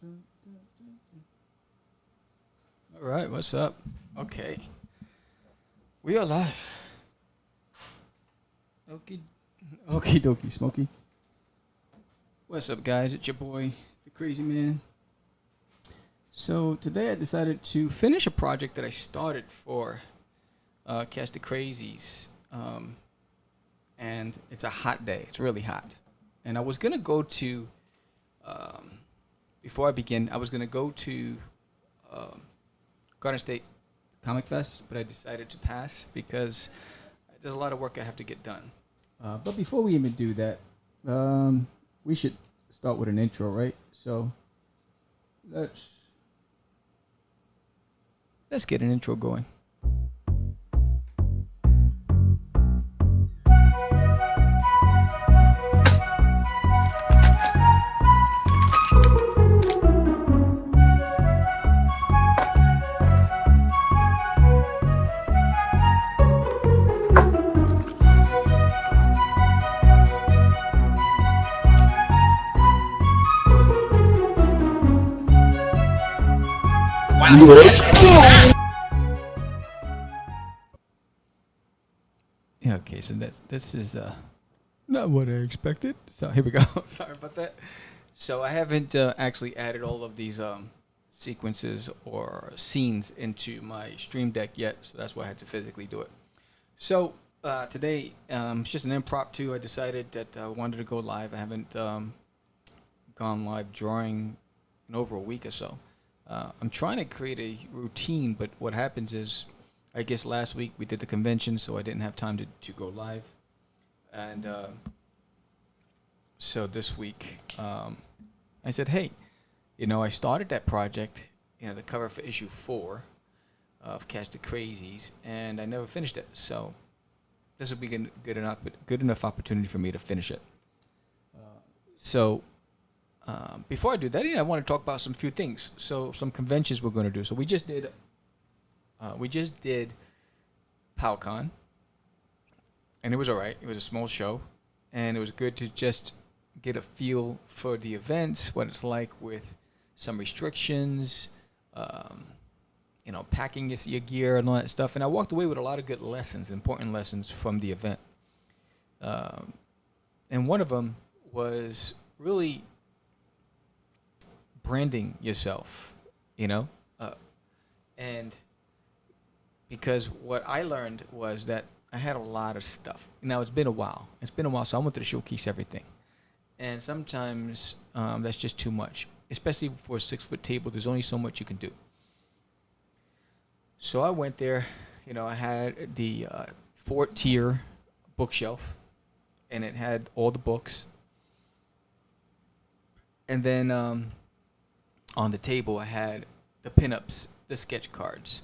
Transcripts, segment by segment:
All right, what's up? Okay, we are live. Okie, okie dokie, Smokey. What's up, guys? It's your boy, the Crazy Man. So today I decided to finish a project that I started for Catch The Crazees, and it's a hot day. It's really hot, and I was gonna go to. Before I begin, I was gonna go to um, Garden State Comic Fest, but I decided to pass because there's a lot of work I have to get done. But before we even do that, we should start with an intro, right? So let's get an intro going. Yeah, okay, so this is not what I expected. So here we go. Sorry about that. So I haven't actually added all of these sequences or scenes into my Stream Deck yet, so that's why I had to physically do it. So today, it's just an impromptu. I decided that I wanted to go live. I haven't gone live drawing in over a week or so. I'm trying to create a routine, but what happens is, I guess last week we did the convention, so I didn't have time to go live. And so this week, I said, hey, I started that project, the cover for issue 4 of Catch The Crazees, and I never finished it. So this will be good enough opportunity for me to finish it. So before I do that, I want to talk about some few things. So some conventions we're going to do. So we just did PalCon, and it was all right. It was a small show, and it was good to just get a feel for the events, what it's like with some restrictions, packing your gear and all that stuff. And I walked away with a lot of good lessons, important lessons from the event. And one of them was really branding yourself, and because what I learned was that I had a lot of stuff. Now it's been a while, so I wanted to showcase everything, and sometimes that's just too much, especially for a 6-foot table. There's only so much you can do. So I went there. I had the 4-tier bookshelf, and it had all the books, and then on the table I had the pinups, the sketch cards,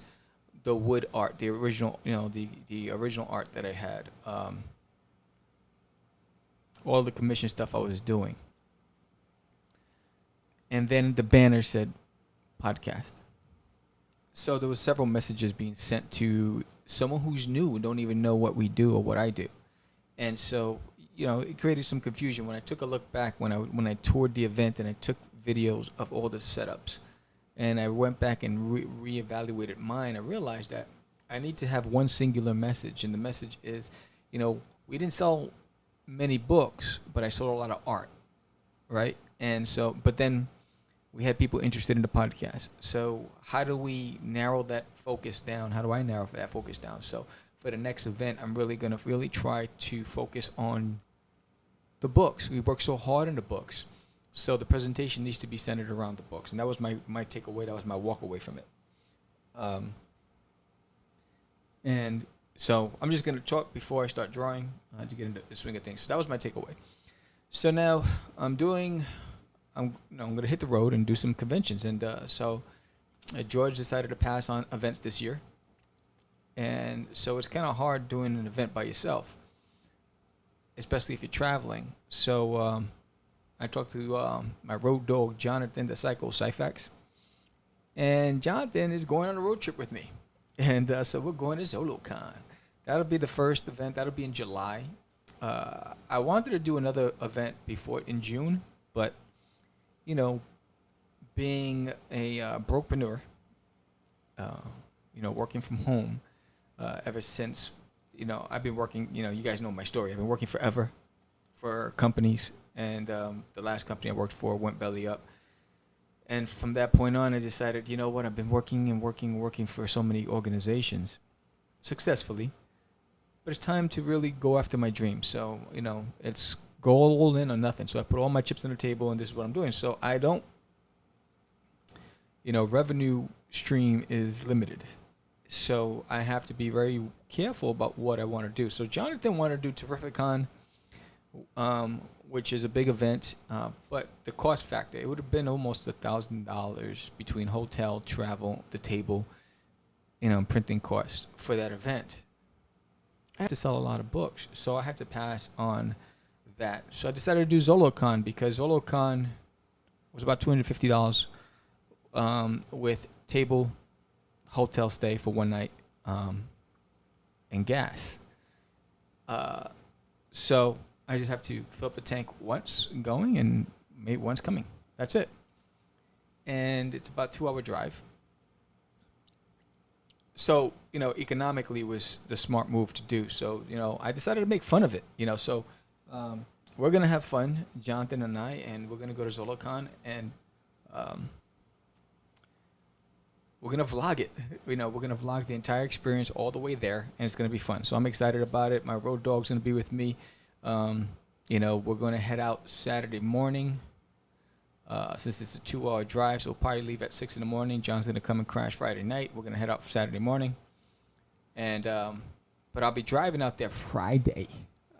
the wood art, the original, the original art that I had, all the commission stuff I was doing, and then the banner said podcast. So there was several messages being sent to someone who's new and don't even know what we do or what I do, and so it created some confusion. When I took a look back, when I toured the event and I took videos of all the setups, and I went back and reevaluated mine, I realized that I need to have one singular message, and the message is, we didn't sell many books, but I sold a lot of art, right? And so, but then we had people interested in the podcast. So how do we narrow that focus down? How do I narrow that focus down? So for the next event, I'm really going to try to focus on the books. We work so hard on the books. So the presentation needs to be centered around the books. And that was my takeaway. That was my walk away from it. And so I'm just going to talk before I start drawing to get into the swing of things. So that was my takeaway. So now I'm going to hit the road and do some conventions. And so George decided to pass on events this year. And so it's kind of hard doing an event by yourself, especially if you're traveling. So I talked to my road dog, Jonathan, the Psycho Cyfax. And Jonathan is going on a road trip with me. And so we're going to ZoloCon. That'll be the first event. That'll be in July. I wanted to do another event before in June, but, being a brokepreneur, working from home ever since, I've been working, you guys know my story. I've been working forever for companies, and the last company I worked for went belly up. And from that point on, I decided, you know what, I've been working and working for so many organizations successfully, but it's time to really go after my dreams. So, it's go all in or nothing. So I put all my chips on the table, and this is what I'm doing. So I don't, revenue stream is limited. So I have to be very careful about what I want to do. So Jonathan wanted to do Terrificon, which is a big event, but the cost factor, it would have been almost $1,000 between hotel, travel, the table, and printing costs for that event. I had to sell a lot of books, so I had to pass on that. So I decided to do ZoloCon because ZoloCon was about $250 with table, hotel stay for one night, and gas. So I just have to fill up the tank once going and maybe once coming. That's it. And it's about a 2-hour drive. So, economically was the smart move to do. So, I decided to make fun of it, So we're going to have fun, Jonathan and I, and we're going to go to ZoloCon, and we're going to vlog it. We're going to vlog the entire experience all the way there, and it's going to be fun. So I'm excited about it. My road dog's going to be with me. We're going to head out Saturday morning. Since it's a 2-hour drive, so we'll probably leave at 6 in the morning. John's going to come and crash Friday night. We're going to head out Saturday morning. And but I'll be driving out there Friday.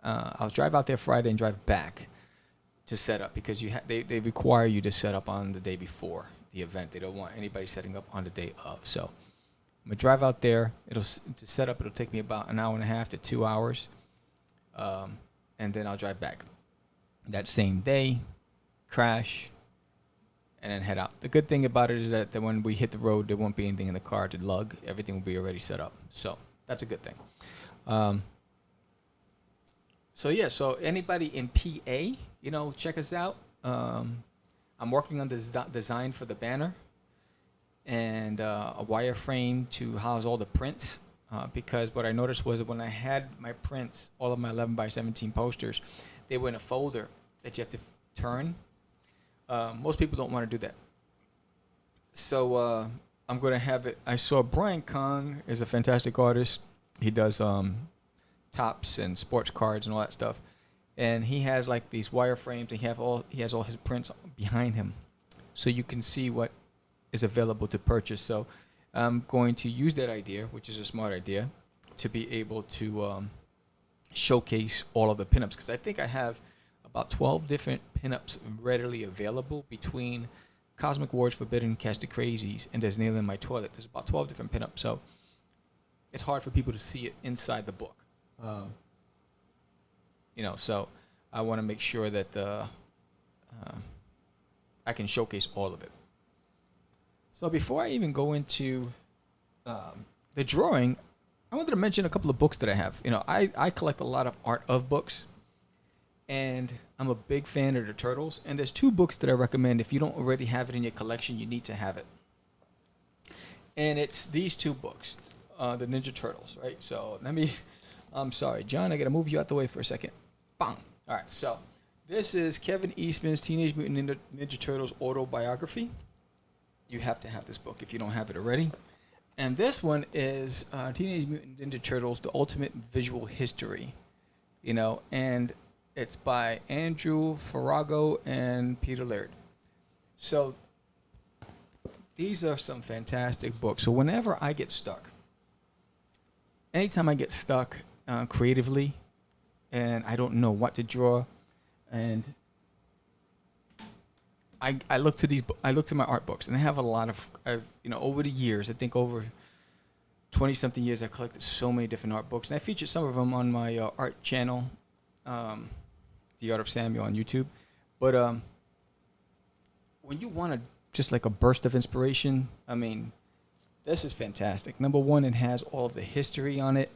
I'll drive out there Friday and drive back to set up because they require you to set up on the day before the event. They don't want anybody setting up on the day of. So I'm going to drive out there. To set up, it'll take me about an hour and a half to 2 hours. And then I'll drive back that same day, crash, and then head out. The good thing about it is that when we hit the road, there won't be anything in the car to lug. Everything will be already set up. So that's a good thing. So anybody in PA, check us out. I'm working on the design for the banner and a wireframe to house all the prints. Because what I noticed was that when I had my prints, all of my 11 by 17 posters, they were in a folder that you have to turn. Most people don't want to do that. So I'm going to have it. I saw Brian Kong is a fantastic artist. He does tops and sports cards and all that stuff. And he has like these wireframes, and he has all his prints behind him. So you can see what is available to purchase. So I'm going to use that idea, which is a smart idea, to be able to showcase all of the pinups. Because I think I have about 12 different pinups readily available between Cosmic Wars Forbidden, Catch The Crazees, and There's Nail in My Toilet. There's about 12 different pinups. So it's hard for people to see it inside the book. So I want to make sure that I can showcase all of it. So before I even go into the drawing, I wanted to mention a couple of books that I have. I collect a lot of art of books, and I'm a big fan of the Turtles. And there's 2 books that I recommend. If you don't already have it in your collection, you need to have it. And it's these 2 books, the Ninja Turtles, right? So I'm sorry, John, I got to move you out the way for a second. Bang. All right, so this is Kevin Eastman's Teenage Mutant Ninja Turtles autobiography. You have to have this book if you don't have it already. And this one is Teenage Mutant Ninja Turtles, The Ultimate Visual History. And it's by Andrew Farago and Peter Laird. So these are some fantastic books. So whenever I get stuck, anytime I get stuck creatively and I don't know what to draw, and I look to my art books, and I have a lot of, over the years, I think over 20-something years, I collected so many different art books, and I featured some of them on my art channel, The Art of Samuel on YouTube. But when you want just like a burst of inspiration, this is fantastic. Number one, it has all of the history on it.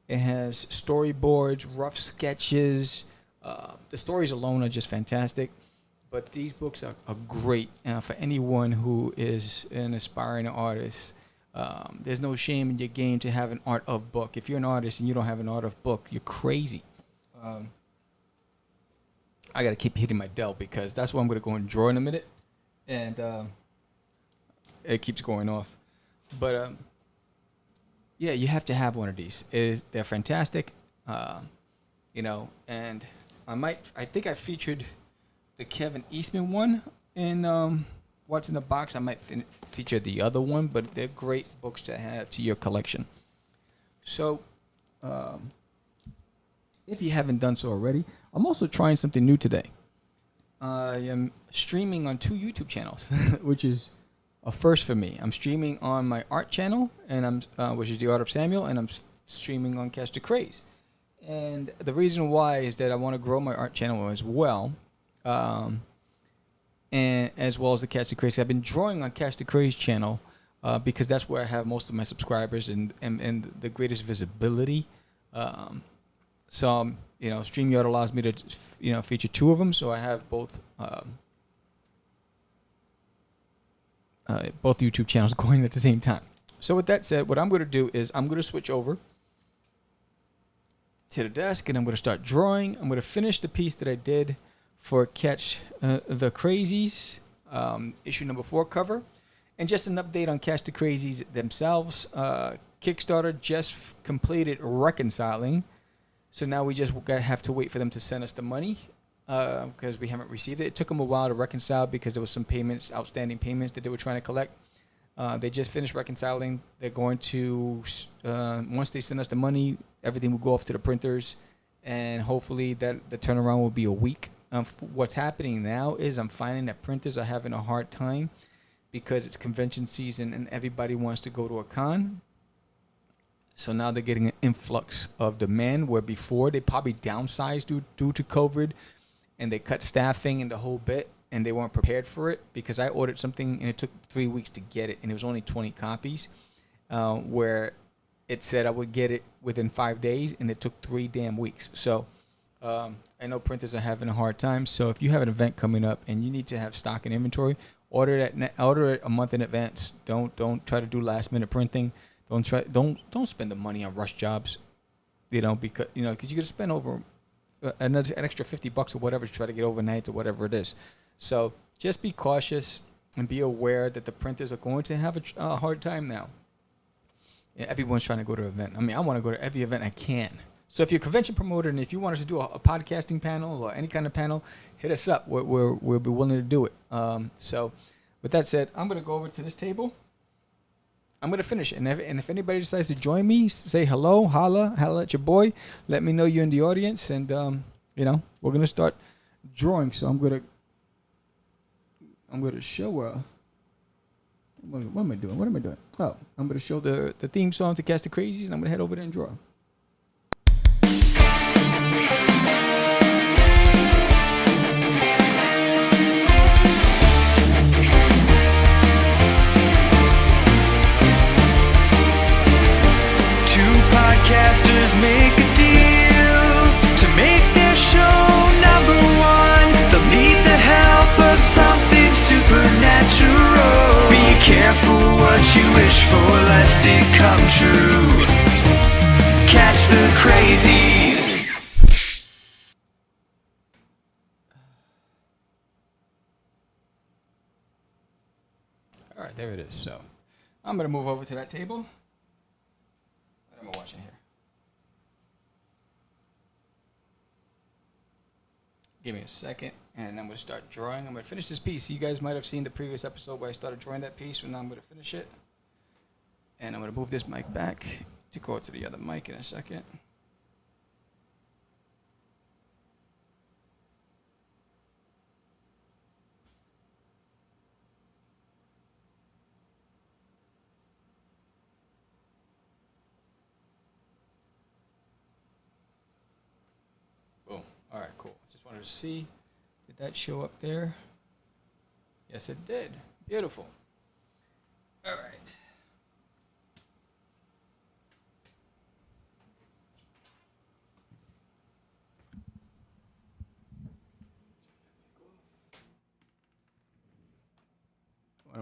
It has storyboards, rough sketches. The stories alone are just fantastic. But these books are great for anyone who is an aspiring artist. There's no shame in your game to have an art of book. If you're an artist and you don't have an art of book, you're crazy. Um, I got to keep hitting my Dell because that's what I'm going to go and draw in a minute. And it keeps going off. But yeah, you have to have one of these. They're fantastic. And I think I featured the Kevin Eastman one in What's in the Box. I might feature the other one, but they're great books to have to your collection. So, if you haven't done so already, I'm also trying something new today. I am streaming on 2 YouTube channels, which is a first for me. I'm streaming on my art channel, and which is The Art of Samuel, and I'm streaming on Catch The Craze. And the reason why is that I want to grow my art channel as well, and as well as the Catch The Craze. I've been drawing on Catch The Craze channel because that's where I have most of my subscribers and the greatest visibility. So StreamYard allows me to feature 2 of them, so I have both YouTube channels going at the same time. So with that said, what I'm going to do is I'm going to switch over to the desk and I'm going to start drawing. I'm going to finish the piece that I did for Catch the Crazees, issue number 4 cover. And just an update on Catch the Crazees themselves. Kickstarter just completed reconciling. So now we just have to wait for them to send us the money because we haven't received it. It took them a while to reconcile because there was some outstanding payments that they were trying to collect. They just finished reconciling. They're going to, once they send us the money, everything will go off to the printers, and hopefully that the turnaround will be a week. What's happening now is I'm finding that printers are having a hard time because it's convention season and everybody wants to go to a con. So now they're getting an influx of demand where before they probably downsized due to COVID and they cut staffing and the whole bit and they weren't prepared for it because I ordered something and it took 3 weeks to get it and it was only 20 copies where it said I would get it within 5 days and it took 3 damn weeks. So I know printers are having a hard time. So if you have an event coming up and you need to have stock and inventory, order it a month in advance. Don't try to do last minute printing. Don't spend the money on rush jobs, because you're gonna spend over an extra $50 or whatever to try to get overnight or whatever it is. So just be cautious and be aware that the printers are going to have a hard time now. Yeah, everyone's trying to go to an event. I mean, I want to go to every event I can. So if you're a convention promoter and if you want us to do a podcasting panel or any kind of panel, hit us up. We'll be willing to do it. So with that said, I'm gonna go over to this table. I'm going to finish it. And if anybody decides to join me, say hello, holla at your boy. Let me know you're in the audience. And, we're going to start drawing. So I'm going to show, what am I doing? Oh, I'm going to show the theme song to Catch the Crazees, and I'm going to head over there and draw. Podcasters make a deal to make their show number 1. They'll need the help of something supernatural. Be careful what you wish for, lest it come true. Catch the Crazees. All right, there it is. So I'm going to move over to that table. What am I watching here? Give me a second, and I'm going to start drawing. I'm going to finish this piece. You guys might have seen the previous episode where I started drawing that piece, but now I'm going to finish it. And I'm going to move this mic back to go to the other mic in a second. Boom. All right, cool. Just wanted to see, did that show up there? Yes, it did. Beautiful. All right.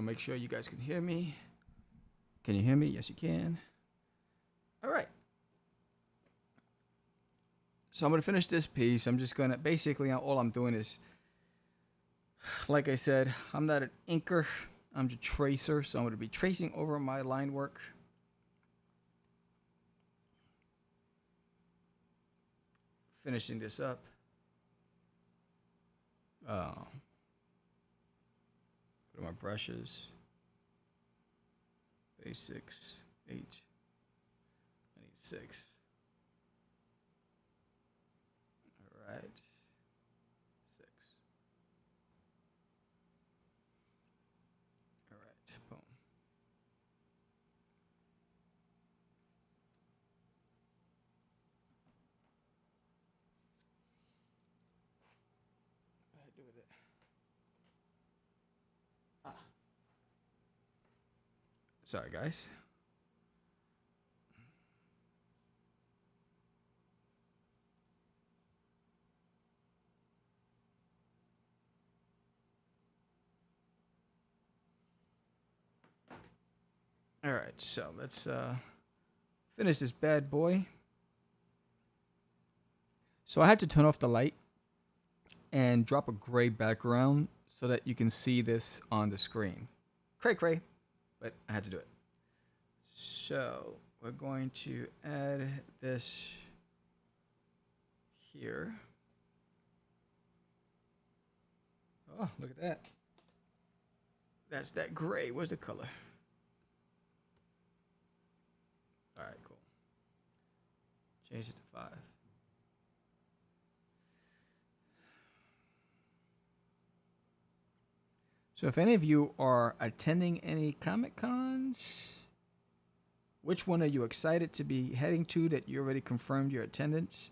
to make sure you guys can hear me. Can you hear me? Yes, you can. All right. So I'm going to finish this piece. I'm just going to, basically, all I'm doing is, like I said, I'm not an inker. I'm a tracer. So I'm going to be tracing over my line work. Finishing this up. Go to my brushes. A6, 8, I need 6. All right, 6. All right, boom. What did I do with it? Sorry, guys. All right, so let's finish this bad boy. So I had to turn off the light and drop a gray background so that you can see this on the screen. Cray, but I had to do it. So we're going to add this here. Oh, look at that. That's that gray. Where's the color? All right, cool. Change it to 5. So if any of you are attending any Comic Cons, which one are you excited to be heading to that you already confirmed your attendance?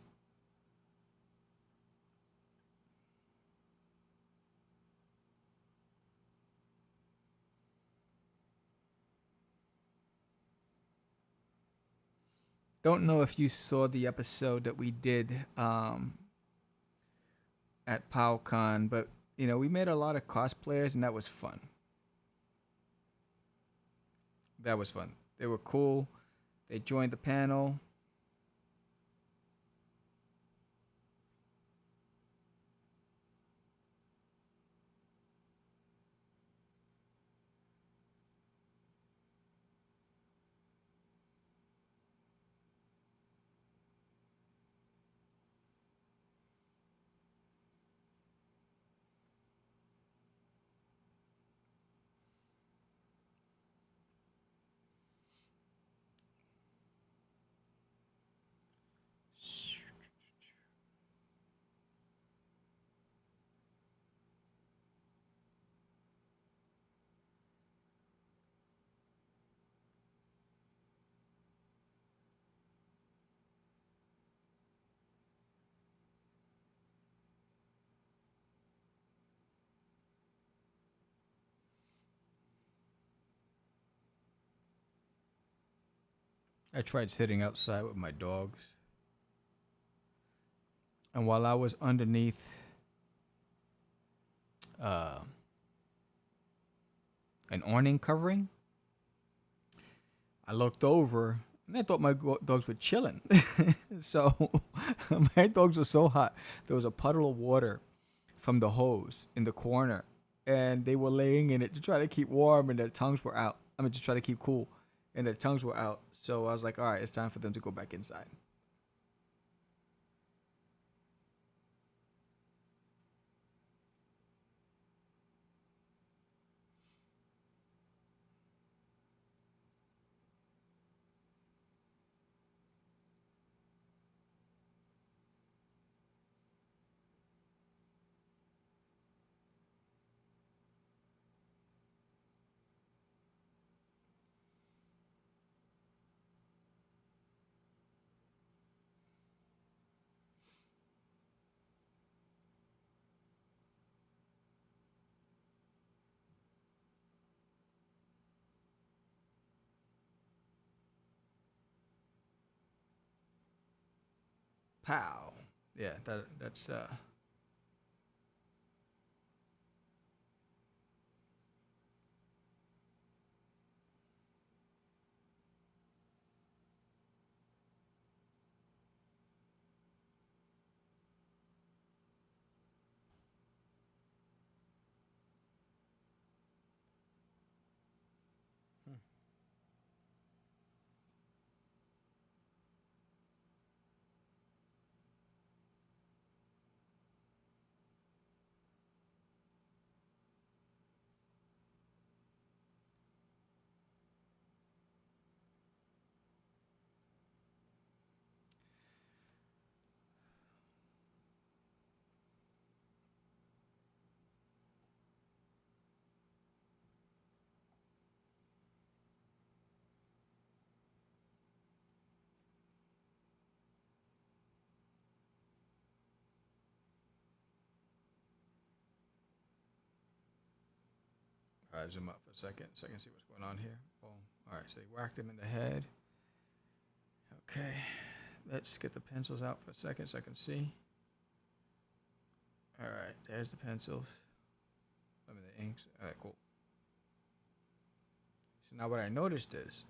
Don't know if you saw the episode that we did at PowCon, but you know, we made a lot of cosplayers and that was fun. That was fun. They were cool. They joined the panel. I tried sitting outside with my dogs. And while I was underneath an awning covering, I looked over and I thought my dogs were chilling. So my dogs were so hot. There was a puddle of water from the hose in the corner, and they were laying in it to try to keep warm, and their tongues were out. I mean, to try to keep cool, and their tongues were out. So I was like, all right, it's time for them to go back inside. Pow. Yeah, that's All right, zoom up for a second so I can see what's going on here. Boom. All right, so he whacked him in the head. Okay, let's get the pencils out for a second so I can see. All right, there's the pencils. I mean the inks. All right, cool. So now what I noticed is,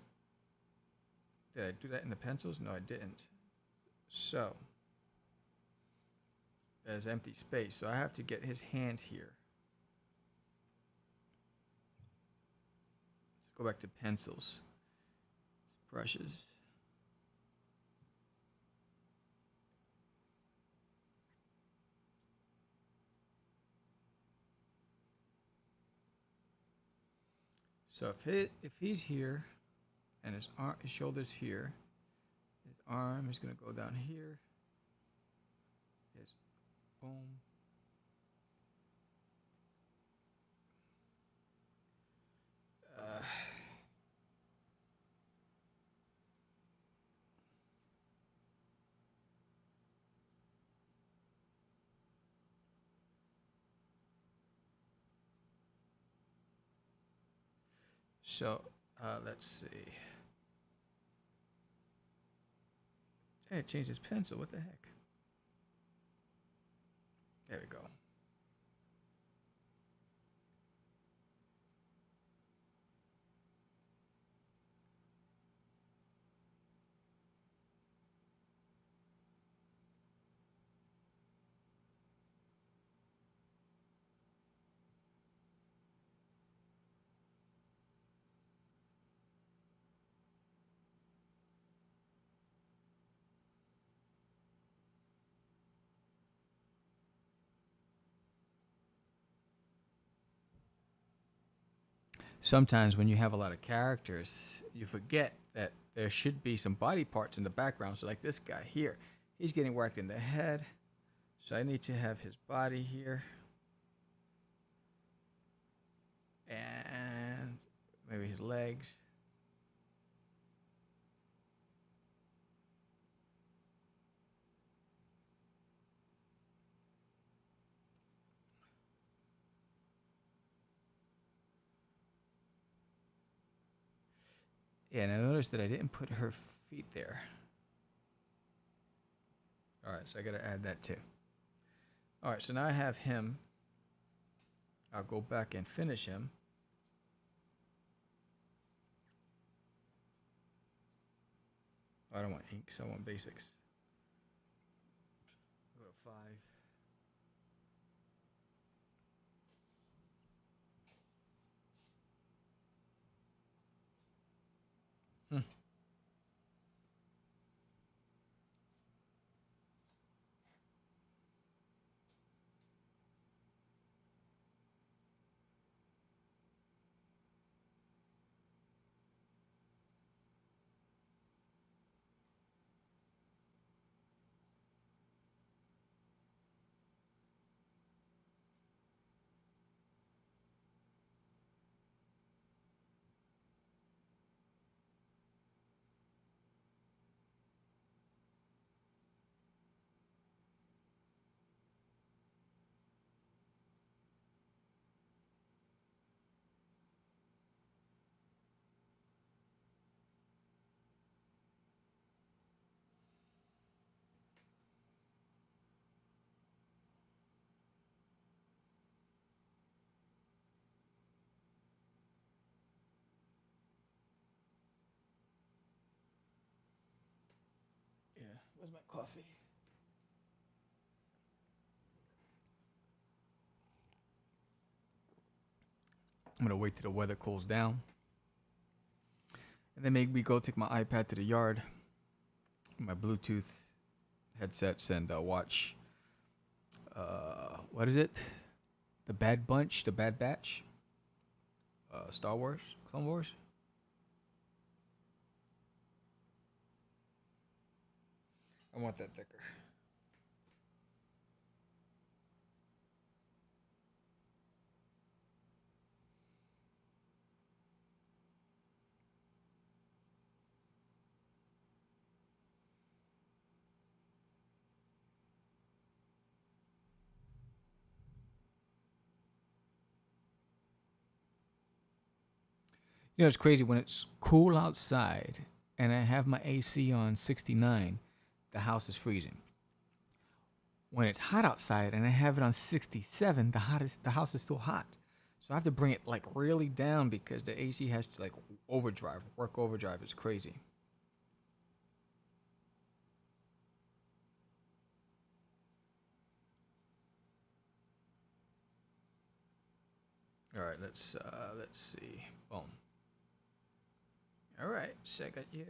did I do that in the pencils? No, I didn't. So there's empty space, so I have to get his hand here. Let's go back to pencils. Brushes. So if he's here, and his shoulder's here, his arm is gonna go down here. His boom. So let's see. Hey, it changed his pencil. What the heck? There we go. Sometimes when you have a lot of characters, you forget that there should be some body parts in the background. So like this guy here, he's getting whacked in the head. So I need to have his body here. And maybe his legs. Yeah, and I noticed that I didn't put her feet there. All right, so I gotta add that too. All right, so now I have him. I'll go back and finish him. I don't want inks, I want basics. Go to 5. Yeah, where's my coffee? I'm gonna wait till the weather cools down. And then maybe go take my iPad to the yard, my Bluetooth headsets, and watch, what is it? The Bad Bunch, The Bad Batch? Star Wars? Clone Wars? I want that thicker. You know, it's crazy when it's cool outside and I have my AC on 69, the house is freezing. When it's hot outside and I have it on 67, the house is still hot. So I have to bring it like really down because the AC has to like work overdrive. It's crazy. All right, let's see. Boom. All right, so I got you.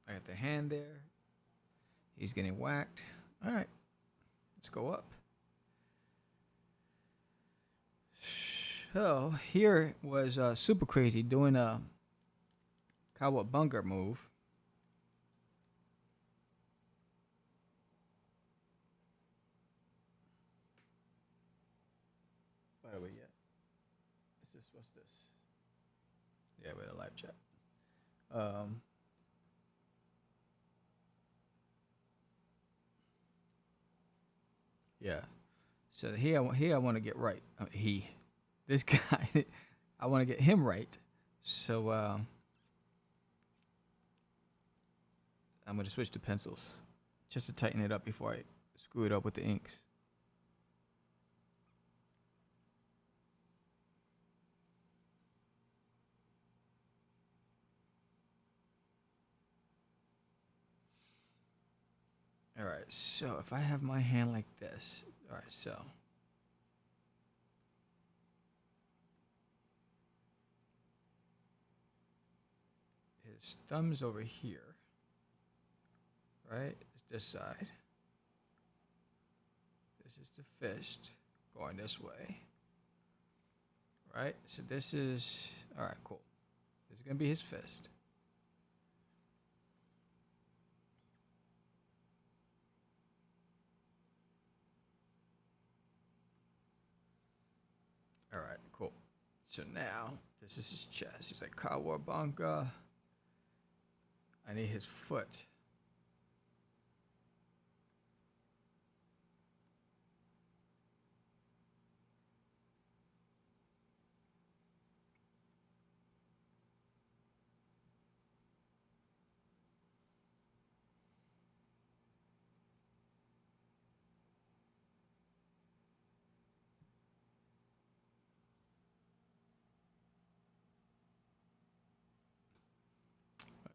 I got the hand there. He's getting whacked. All right, let's go up. So here was super crazy doing a cowabunga move. By the way, yeah. What's this? Yeah, with a live chat. Yeah. So here I want to get right. This guy, I want to get him right. So I'm gonna switch to pencils, just to tighten it up before I screw it up with the inks. All right. So if I have my hand like this, all right. So his thumb's over here, right? It's this side. This is the fist going this way, right? So this is, all right, cool. This is gonna be his fist. All right, cool. So now this is his chest. He's like Kawabunga. I need his foot.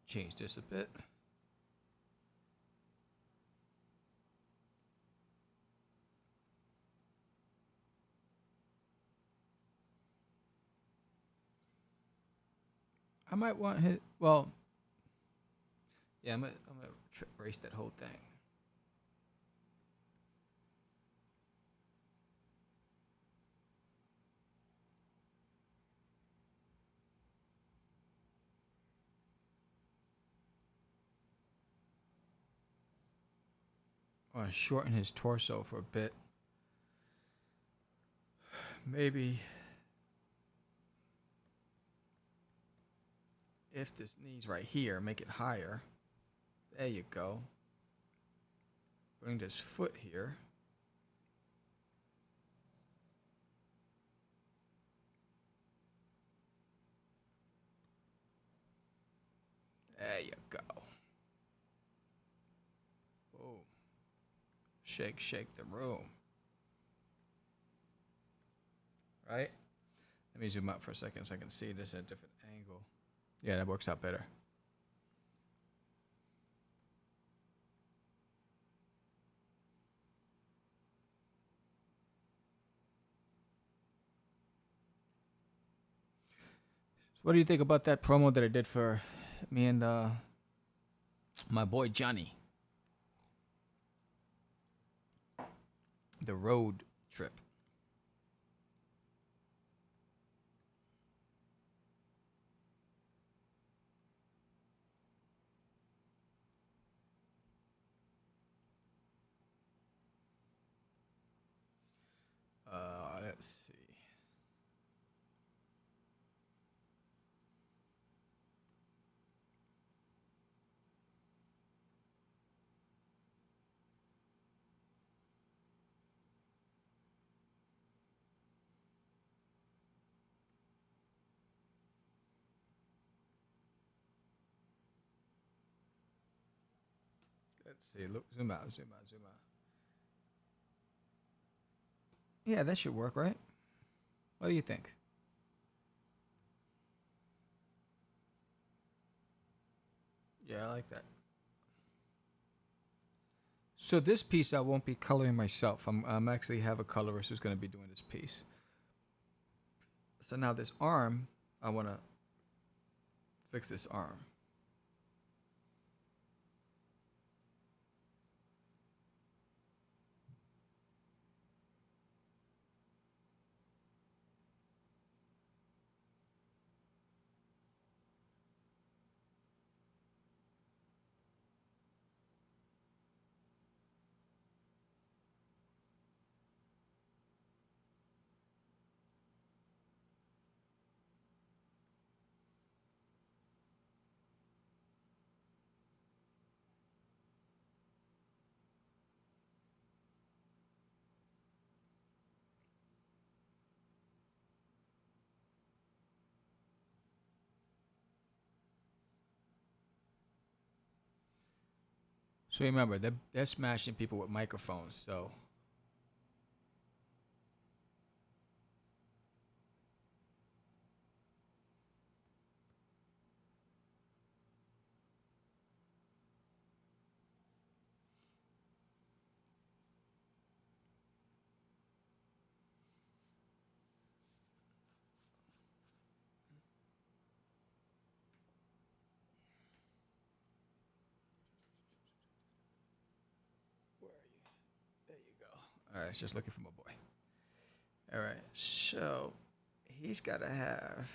Change this a bit. I might want his. Well, yeah, I'm gonna erase that whole thing. I want to shorten his torso for a bit. Maybe if this knee's right here, make it higher. There you go. Bring this foot here. There you go. Boom. Shake, shake the room. Right? Let me zoom out for a second so I can see this at a different angle. Yeah, that works out better. So what do you think about that promo that I did for me and my boy Johnny? The road trip. Let's see. Let's see. Look, zoom out, zoom out, zoom out. Yeah, that should work, right? What do you think? Yeah, I like that. So this piece I won't be coloring myself. I'm actually have a colorist who's going to be doing this piece. So now this arm, I want to fix this arm. So remember, they're smashing people with microphones. So where are you? There you go. All right, just looking for my boy. All right, so he's got to have.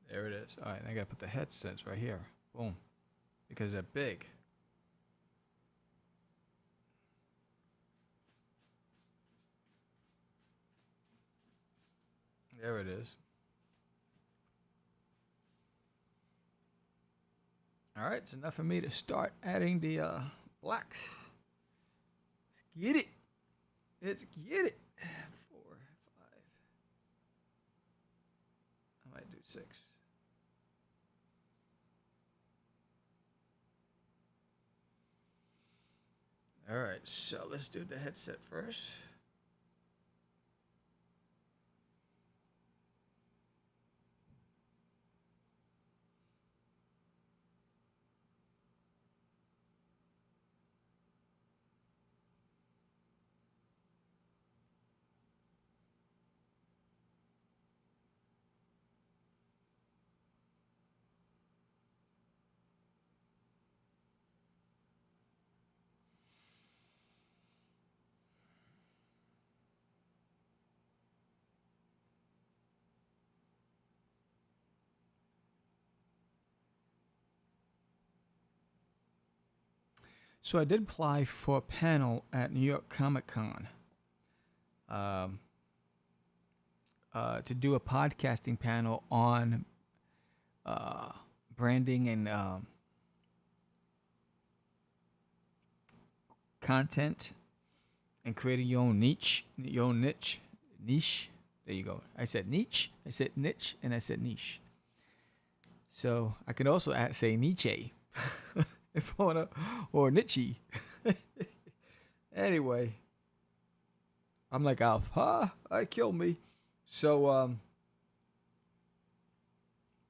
There it is. All right, I got to put the headsets right here. Boom, because they're big. There it is. All right, it's enough for me to start adding the blacks. Let's get it. Let's get it. 4, 5. I might do 6. All right, so let's do the headset first. So I did apply for a panel at New York Comic Con um, to do a podcasting panel on branding and content and creating your own niche, niche. There you go. I said niche, I said niche, and I said niche. So I could also say Nietzsche if I wanna, or Nietzsche. Anyway, I'm like Alf. I killed me. So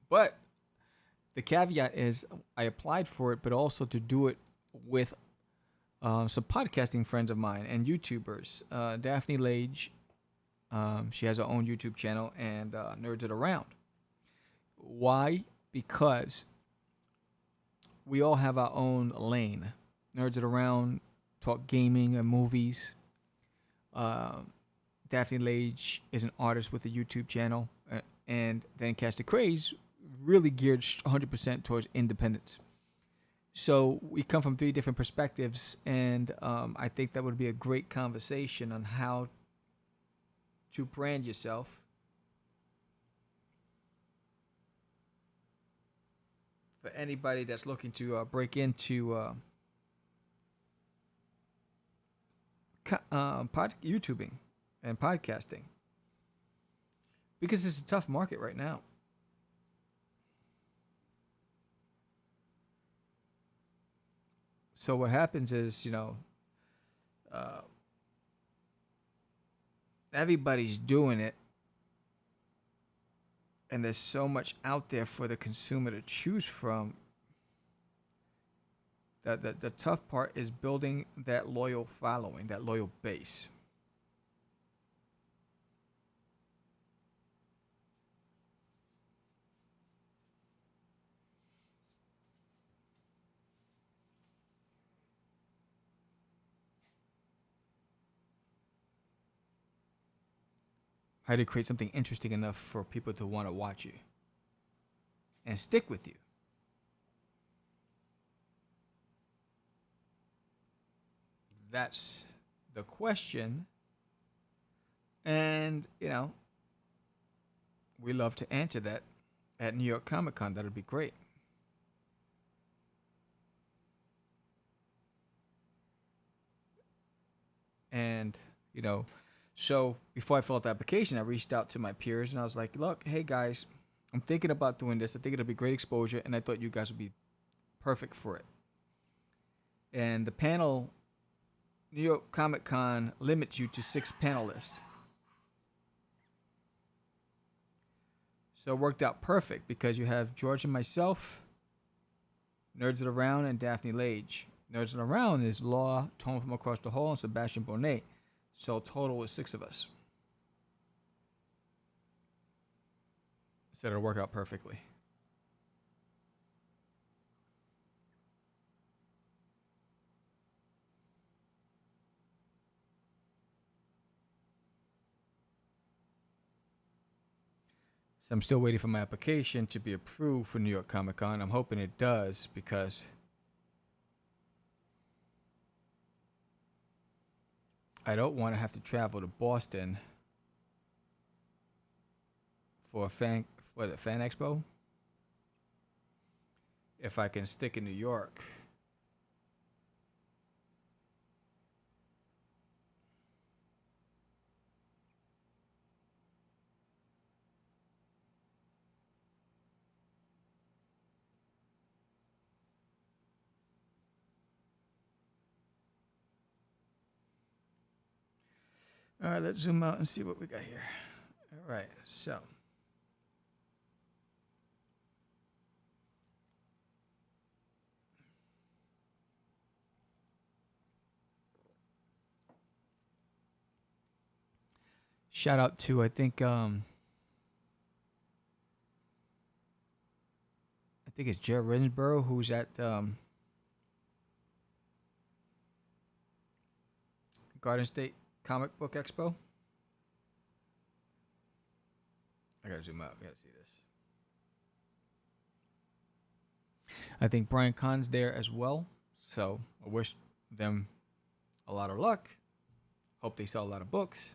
but the caveat is I applied for it, but also to do it with some podcasting friends of mine and YouTubers. Daphne Lage, she has her own YouTube channel, and Nerds It Around. Why? Because we all have our own lane. Nerds It Around talk gaming and movies. Daphne Lage is an artist with a YouTube channel, and then Catch the Craze really geared 100% towards independence. So we come from three different perspectives, and I think that would be a great conversation on how to brand yourself for anybody that's looking to break into YouTubing and podcasting, because it's a tough market right now. So what happens is, everybody's doing it, and there's so much out there for the consumer to choose from. That the tough part is building that loyal following, that loyal base. How to create something interesting enough for people to want to watch you and stick with you. That's the question. And, we love to answer that at New York Comic Con. That would be great. And, so before I filled out the application, I reached out to my peers and I was like, look, hey guys, I'm thinking about doing this. I think it'll be great exposure, and I thought you guys would be perfect for it. And the panel, New York Comic Con limits you to 6 panelists. So it worked out perfect because you have George and myself, Nerds It Around, and Daphne Lage. Nerds It Around is Law, Tone from Across the Hall, and Sebastian Bonet. So total was 6 of us. So it'll work out perfectly. So I'm still waiting for my application to be approved for New York Comic Con. I'm hoping it does, because I don't want to have to travel to Boston for the fan expo. If I can stick in New York. All right, let's zoom out and see what we got here. All right, so shout out to I think it's Jared Rinsborough, who's at Garden State Comic Book Expo. I gotta zoom out. I gotta see this. I think Brian Kahn's there as well. So I wish them a lot of luck. Hope they sell a lot of books.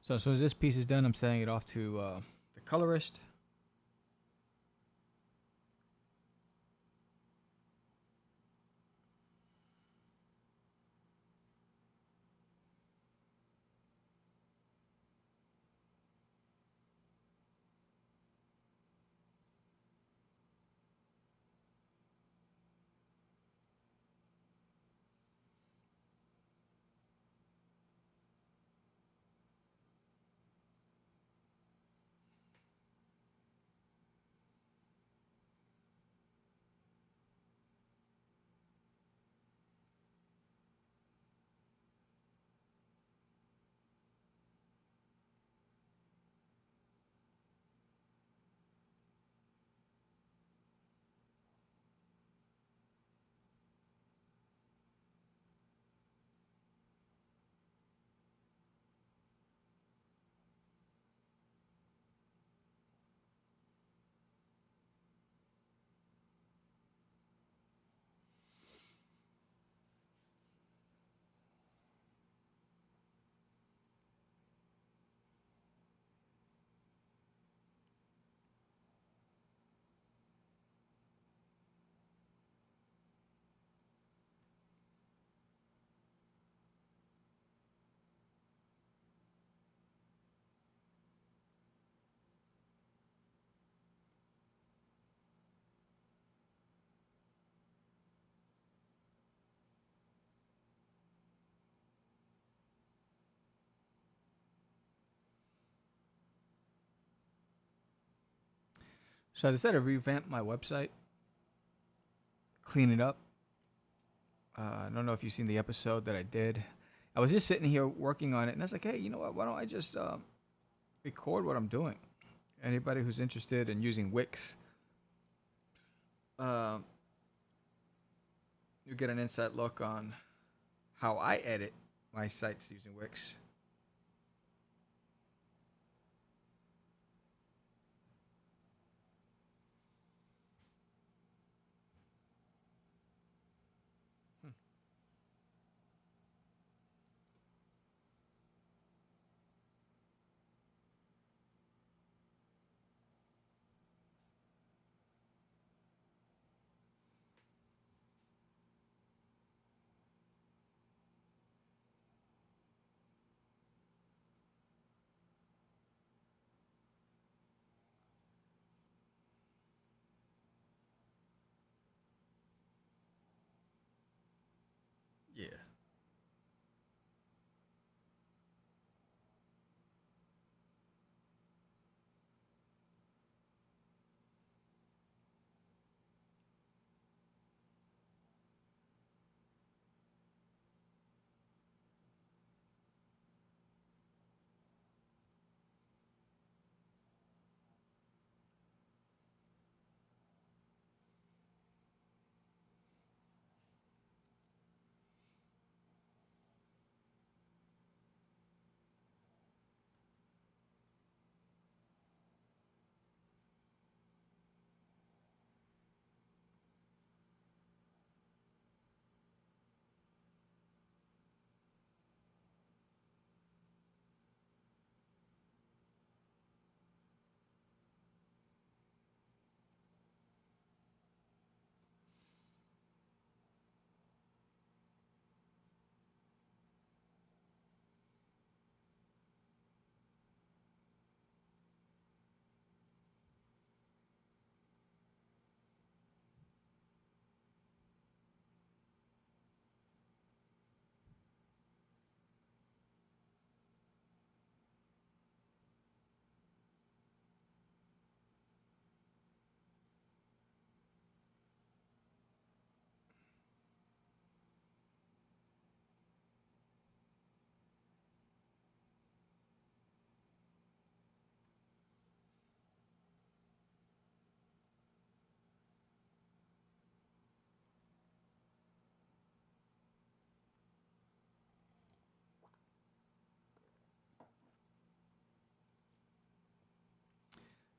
So as soon as this piece is done, I'm sending it off to the colorist. So I decided to revamp my website, clean it up. I don't know if you've seen the episode that I did. I was just sitting here working on it, and I was like, hey, you know what? Why don't I just record what I'm doing? Anybody who's interested in using Wix, you get an inside look on how I edit my sites using Wix. Yeah.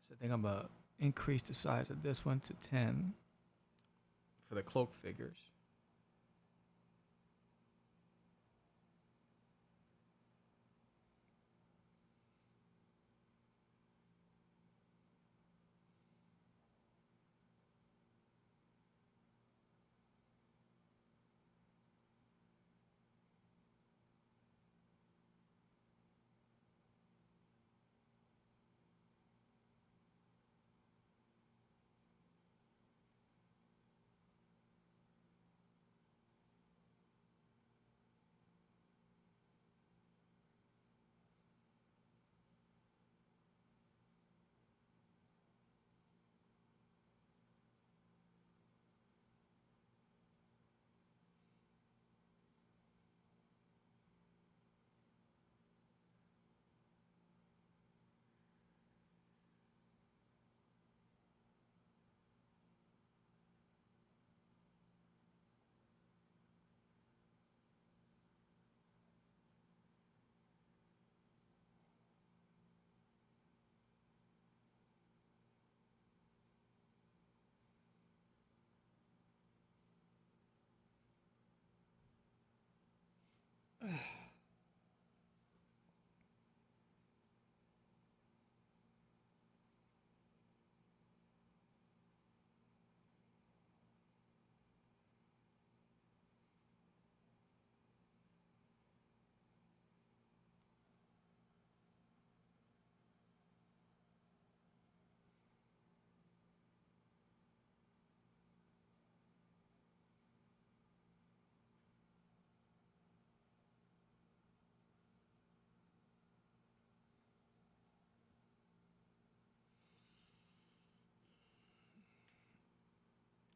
So I think I'm gonna increase the size of this one to 10 for the cloak figures.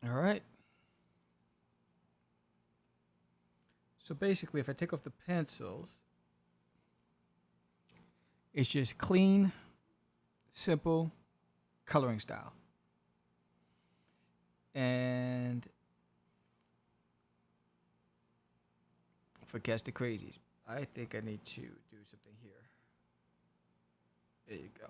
All right. So basically, if I take off the pencils, it's just clean, simple coloring style. And for Catch the Crazies, I think I need to do something here. There you go.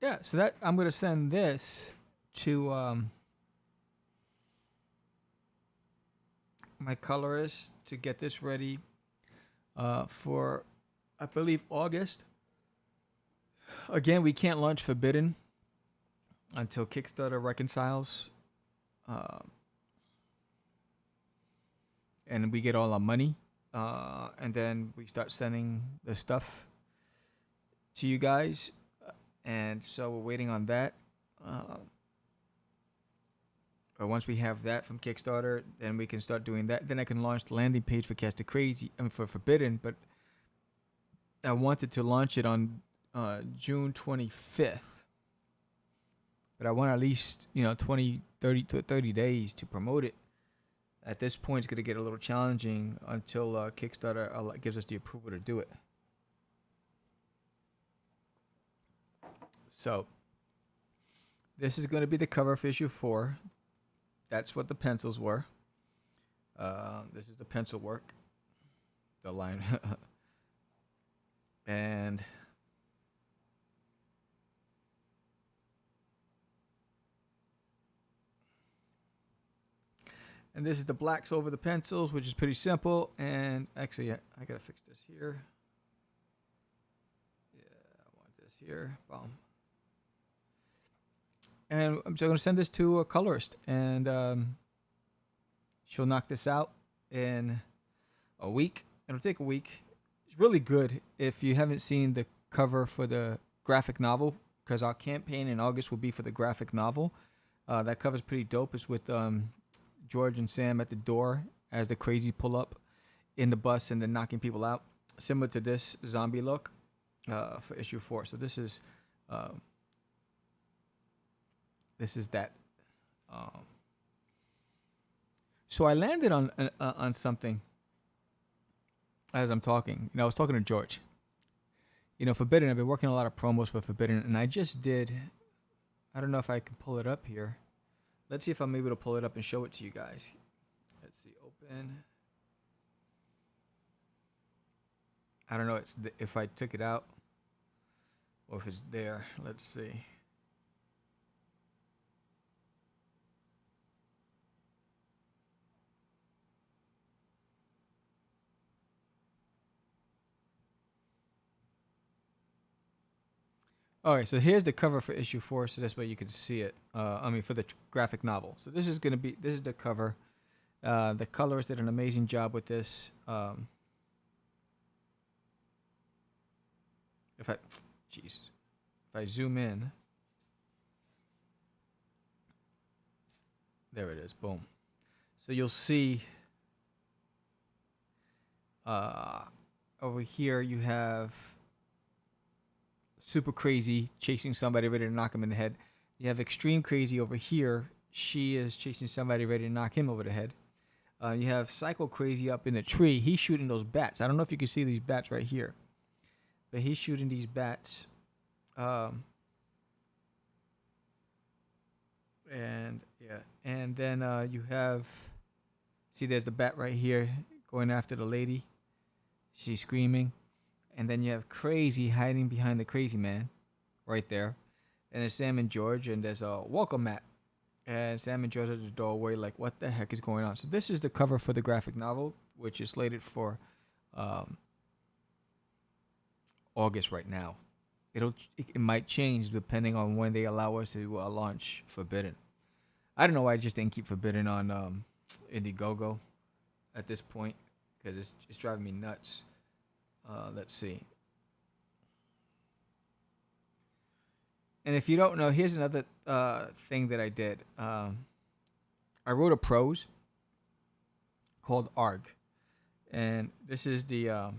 Yeah, so that I'm gonna send this to my colorist to get this ready for, I believe, August. Again, we can't launch Forbidden until Kickstarter reconciles, and we get all our money, and then we start sending the stuff to you guys. And so we're waiting on that. Or once we have that from Kickstarter, then we can start doing that. Then I can launch the landing page for Catch the Crazy. I mean, for Forbidden, but I wanted to launch it on June 25th. But I want at least 30 days to promote it. At this point, it's going to get a little challenging until Kickstarter gives us the approval to do it. So, this is going to be the cover for issue 4. That's what the pencils were. This is the pencil work. The line. And this is the blacks over the pencils, which is pretty simple. And actually, I got to fix this here. Yeah, I want this here. Boom. And I'm just going to send this to a colorist, and she'll knock this out in a week. It'll take a week. It's really good if you haven't seen the cover for the graphic novel, because our campaign in August will be for the graphic novel. That cover's pretty dope. It's with George and Sam at the door as the crazies pull up in the bus and then knocking people out. Similar to this zombie look for issue 4. So this is that. So I landed on something as I'm talking. I was talking to George. Forbidden. I've been working a lot of promos for Forbidden, and I just did. I don't know if I can pull it up here. Let's see if I'm able to pull it up and show it to you guys. Let's see. Open. I don't know if I took it out or if it's there. Let's see. All right, so here's the cover for issue 4, so this way you can see it. For the graphic novel. So this is the cover. The colorist did an amazing job with this. If I zoom in, there it is. Boom. So you'll see over here you have super crazy chasing somebody ready to knock him in the head. You have extreme crazy over here. She is chasing somebody ready to knock him over the head. You have psycho crazy up in the tree. He's shooting those bats. I don't know if you can see these bats right here, but he's shooting these bats. And then you have, see, there's the bat right here going after the lady. She's screaming. And then you have Crazy hiding behind the crazy man right there. And there's Sam and George, and there's a welcome mat. And Sam and George at the doorway, like, what the heck is going on? So this is the cover for the graphic novel, which is slated for August right now. It might change depending on when they allow us to launch Forbidden. I don't know why I just didn't keep Forbidden on Indiegogo at this point, because it's driving me nuts. Let's see. And if you don't know, here's another thing that I did. I wrote a prose called ARG. And this is the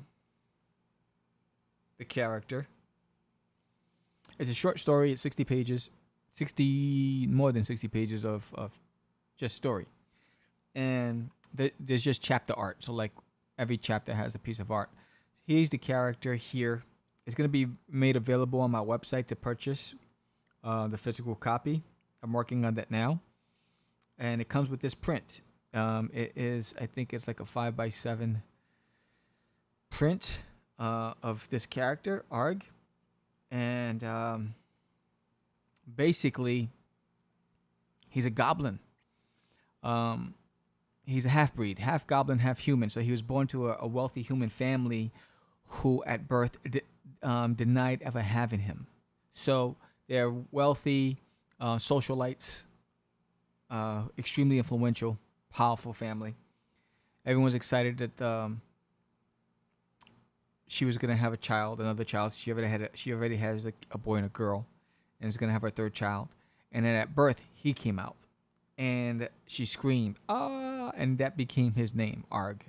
character. It's a short story. It's 60 pages, more than 60 pages of just story. And there's just chapter art. So like every chapter has a piece of art. Here's the character here. It's gonna be made available on my website to purchase the physical copy. I'm working on that now, and it comes with this print. It is, I think it's like a 5x7 print of this character, Arg, and basically he's a goblin. He's a half breed, half goblin, half human. So he was born to a wealthy human family who at birth denied ever having him. So they're wealthy, socialites, extremely influential, powerful family. Everyone's excited that she was gonna have a child, another child. She already has a boy and a girl, and is gonna have her third child. And then at birth, he came out, and she screamed, "Ah!" And that became his name, Arg.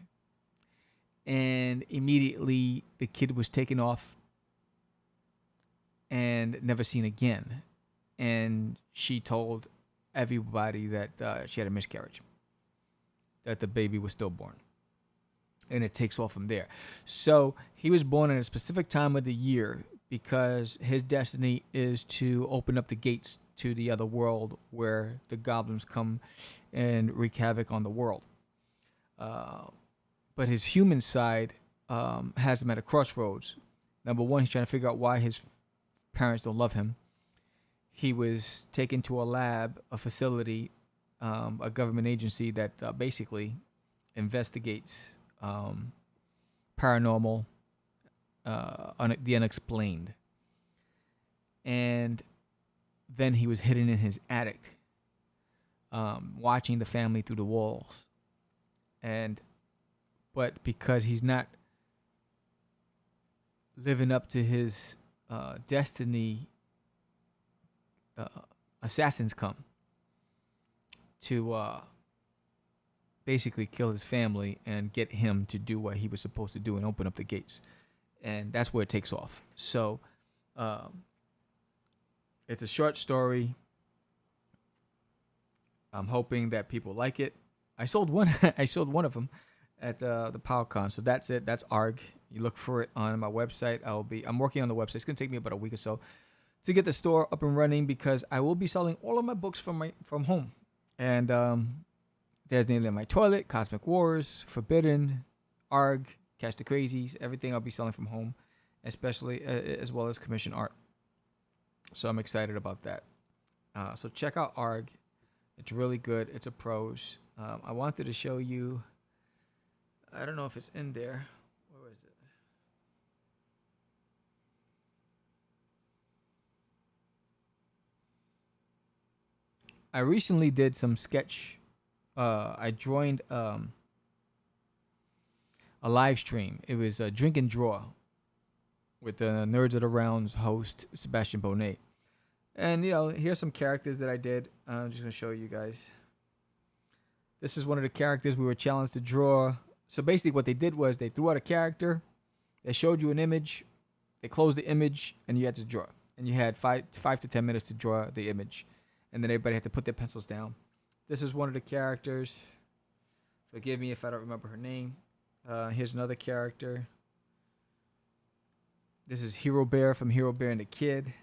And immediately, the kid was taken off and never seen again. And she told everybody that she had a miscarriage, that the baby was stillborn. And it takes off from there. So he was born at a specific time of the year because his destiny is to open up the gates to the other world where the goblins come and wreak havoc on the world. But his human side has him at a crossroads. Number one, he's trying to figure out why his parents don't love him. He was taken to a lab, a facility, a government agency that basically investigates paranormal, the unexplained. And then he was hidden in his attic, watching the family through the walls. But because he's not living up to his destiny, assassins come to basically kill his family and get him to do what he was supposed to do and open up the gates. And that's where it takes off. So it's a short story. I'm hoping that people like it. I sold one. I sold one of them at the PowerCon. So that's it. That's Arg. You look for it on my website. I'm working on the website. It's gonna take me about a week or so to get the store up and running because I will be selling all of my books from home. And there's Nearly on My Toilet, Cosmic Wars, Forbidden, Arg, Catch the Crazees, everything I'll be selling from home, especially as well as commission art. So I'm excited about that. So check out Arg. It's really good. It's a prose. I wanted to show you. I don't know if it's in there. Where is it? I recently did some sketch. I joined a live stream. It was a drink and draw with the Nerds of the Rounds host, Sebastian Bonet. And, here's some characters that I did. I'm just going to show you guys. This is one of the characters we were challenged to draw. So basically what they did was they threw out a character. They showed you an image. They closed the image, and you had to draw. And you had 5 to 10 minutes to draw the image. And then everybody had to put their pencils down. This is one of the characters. Forgive me if I don't remember her name. Here's another character. This is Hero Bear from Hero Bear and the Kid.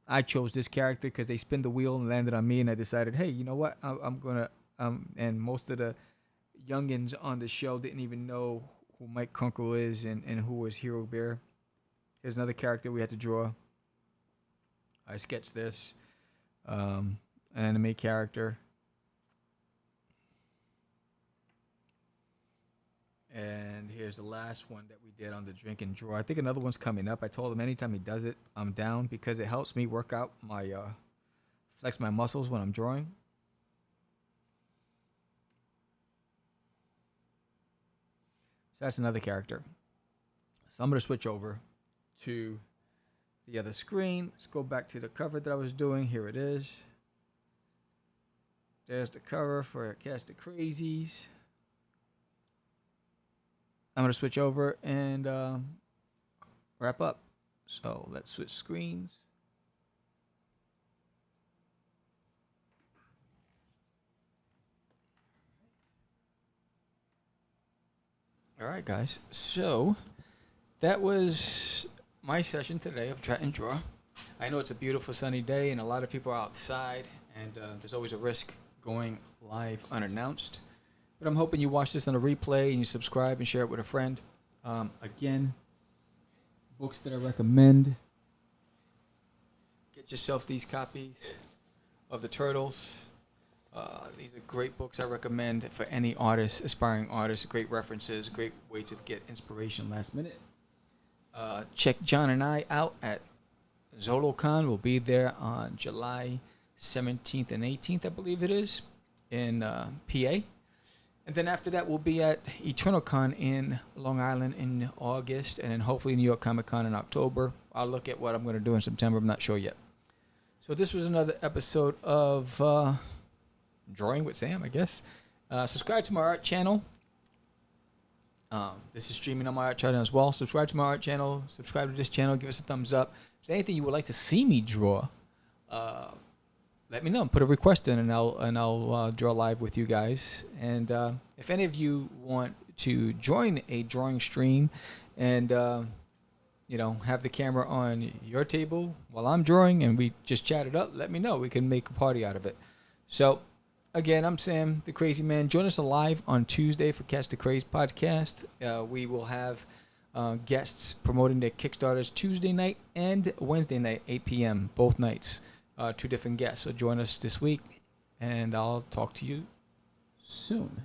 I chose this character because they spin the wheel and landed on me, and I decided, hey, you know what? I'm gonna. And most of the youngins on the show didn't even know who Mike Kunkel is and who was Hero Bear. Here's another character we had to draw. I sketched this. An anime character. And here's the last one that we did on the drink and draw. I think another one's coming up. I told him anytime he does it, I'm down because it helps me work out my flex my muscles when I'm drawing. So that's another character. So I'm going to switch over to the other screen. Let's go back to the cover that I was doing. Here it is. There's the cover for Catch the Crazees. I'm going to switch over and wrap up. So let's switch screens. All right, guys. So that was my session today of Chat and Draw. I know it's a beautiful sunny day and a lot of people are outside, and there's always a risk going live unannounced. But I'm hoping you watch this on a replay and you subscribe and share it with a friend. Again, books that I recommend. Get yourself these copies of The Turtles. These are great books I recommend for any artist, aspiring artist. Great references, great way to get inspiration last minute. Check John and I out at ZoloCon. We'll be there on July 17th and 18th, I believe it is, in PA. And then after that, we'll be at EternalCon in Long Island in August, and then hopefully New York Comic Con in October. I'll look at what I'm going to do in September. I'm not sure yet. So this was another episode of Drawing with Sam, I guess. Subscribe to my art channel. This is streaming on my art channel as well. Subscribe to my art channel. Subscribe to this channel. Give us a thumbs up. If there's anything you would like to see me draw, let me know. Put a request in, and I'll draw live with you guys. And if any of you want to join a drawing stream, and have the camera on your table while I'm drawing, and we just chat it up, let me know. We can make a party out of it. So, again, I'm Sam, the Crazy Man. Join us live on Tuesday for Catch The Craze podcast. We will have guests promoting their Kickstarters Tuesday night and Wednesday night, 8 p.m., both nights. 2 different guests. So join us this week, and I'll talk to you soon.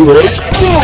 Let's go.